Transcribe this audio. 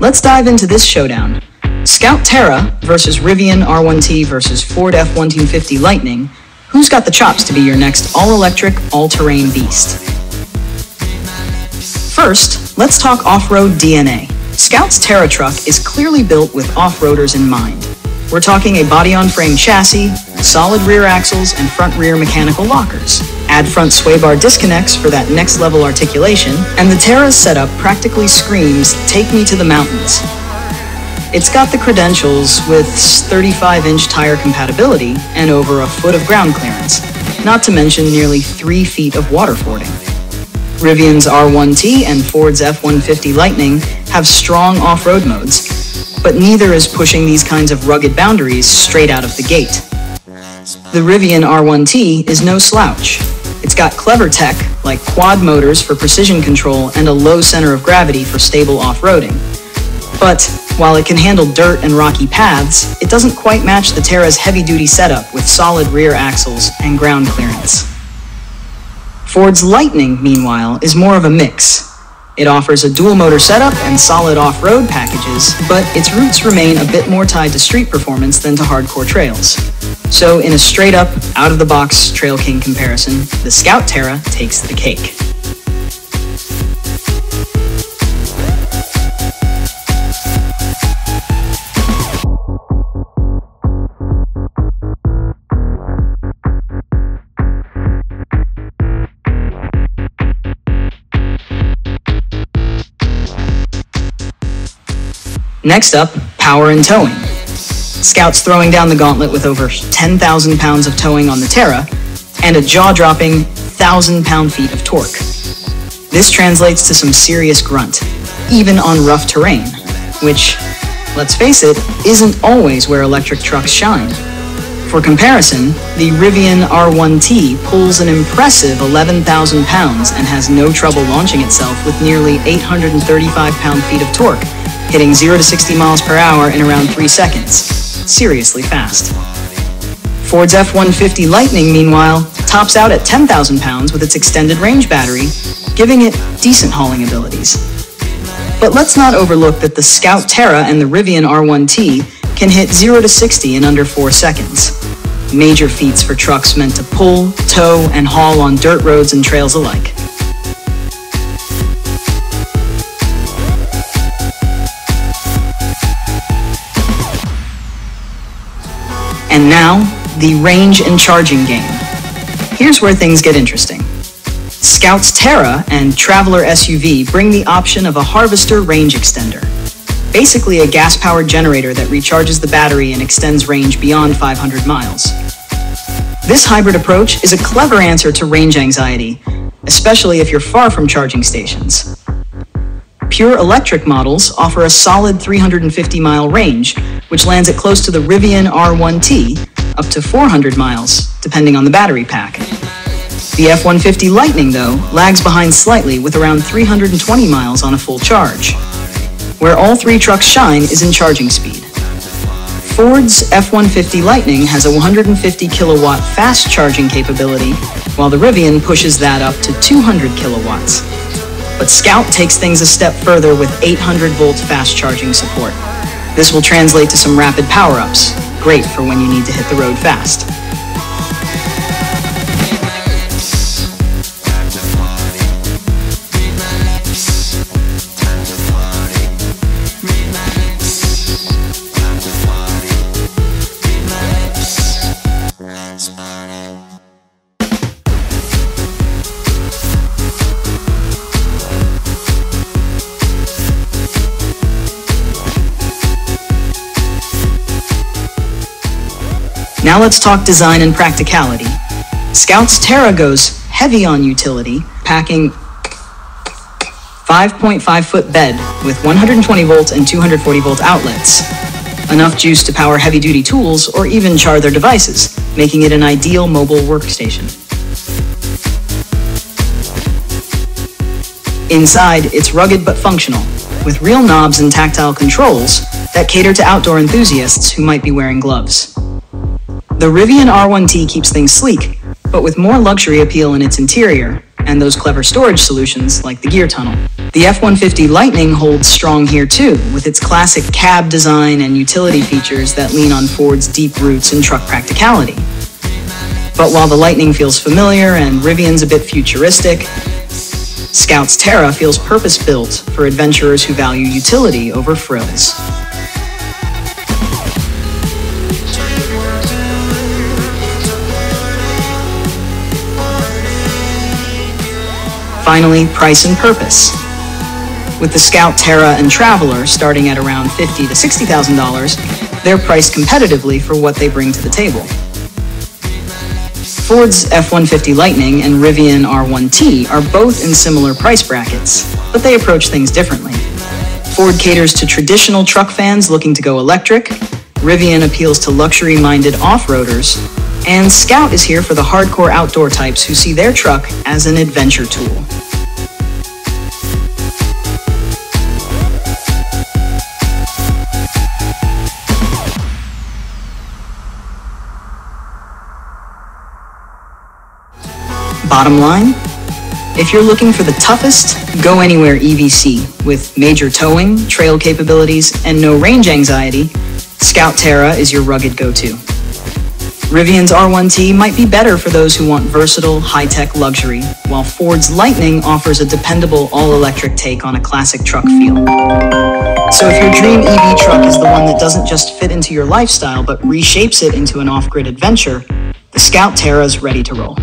Let's dive into this showdown. Scout Terra versus Rivian R1T versus Ford F-150 Lightning. Who's got the chops to be your next all-electric, all-terrain beast? First, let's talk off-road DNA. Scout's Terra truck is clearly built with off-roaders in mind. We're talking a body-on-frame chassis, solid rear axles, and front-rear mechanical lockers. Add front sway bar disconnects for that next-level articulation, and the Terra's setup practically screams, "Take me to the mountains." It's got the credentials with 35-inch tire compatibility and over a foot of ground clearance, not to mention nearly 3 feet of waterfording. Rivian's R1T and Ford's F-150 Lightning have strong off-road modes, but neither is pushing these kinds of rugged boundaries straight out of the gate. The Rivian R1T is no slouch. It's got clever tech like quad motors for precision control and a low center of gravity for stable off-roading. But while it can handle dirt and rocky paths, it doesn't quite match the Terra's heavy-duty setup with solid rear axles and ground clearance. Ford's Lightning, meanwhile, is more of a mix. It offers a dual-motor setup and solid off-road packages, but its roots remain a bit more tied to street performance than to hardcore trails. So in a straight-up, out-of-the-box Trail King comparison, the Scout Terra takes the cake. Next up, power and towing. Scout's throwing down the gauntlet with over 10,000 pounds of towing on the Terra and a jaw-dropping 1,000 pound-feet of torque. This translates to some serious grunt, even on rough terrain, which, let's face it, isn't always where electric trucks shine. For comparison, the Rivian R1T pulls an impressive 11,000 pounds and has no trouble launching itself with nearly 835 pound-feet of torque, hitting 0 to 60 miles per hour in around 3 seconds. Seriously fast. Ford's F-150 Lightning, meanwhile, tops out at 10,000 pounds with its extended range battery, giving it decent hauling abilities. But let's not overlook that the Scout Terra and the Rivian R1T can hit 0 to 60 in under 4 seconds. Major feats for trucks meant to pull, tow, and haul on dirt roads and trails alike. And now, the range and charging game. Here's where things get interesting. Scout's Terra and Traveler SUV bring the option of a Harvester range extender. Basically a gas-powered generator that recharges the battery and extends range beyond 500 miles. This hybrid approach is a clever answer to range anxiety, especially if you're far from charging stations. Pure electric models offer a solid 350-mile range, which lands it close to the Rivian R1T, up to 400 miles, depending on the battery pack. The F-150 Lightning, though, lags behind slightly with around 320 miles on a full charge. Where all three trucks shine is in charging speed. Ford's F-150 Lightning has a 150 kilowatt fast charging capability, while the Rivian pushes that up to 200 kilowatts. But Scout takes things a step further with 800-volt fast charging support. This will translate to some rapid power-ups, great for when you need to hit the road fast. Now let's talk design and practicality. Scout's Terra goes heavy on utility, packing 5.5-foot bed with 120 volt and 240 volt outlets. Enough juice to power heavy-duty tools or even charge their devices, making it an ideal mobile workstation. Inside, it's rugged but functional, with real knobs and tactile controls that cater to outdoor enthusiasts who might be wearing gloves. The Rivian R1T keeps things sleek, but with more luxury appeal in its interior, and those clever storage solutions like the gear tunnel. The F-150 Lightning holds strong here too, with its classic cab design and utility features that lean on Ford's deep roots in truck practicality. But while the Lightning feels familiar and Rivian's a bit futuristic, Scout Terra feels purpose-built for adventurers who value utility over frills. Finally, price and purpose. With the Scout Terra and Traveler starting at around $50,000 to $60,000, they're priced competitively for what they bring to the table. Ford's F-150 Lightning and Rivian R1T are both in similar price brackets, but they approach things differently. Ford caters to traditional truck fans looking to go electric, Rivian appeals to luxury-minded off-roaders, and Scout is here for the hardcore outdoor types who see their truck as an adventure tool. Bottom line, if you're looking for the toughest, go anywhere EVC with major towing, trail capabilities, and no range anxiety, Scout Terra is your rugged go-to. Rivian's R1T might be better for those who want versatile, high-tech luxury, while Ford's Lightning offers a dependable all-electric take on a classic truck feel. So if your dream EV truck is the one that doesn't just fit into your lifestyle but reshapes it into an off-grid adventure, the Scout Terra is ready to roll.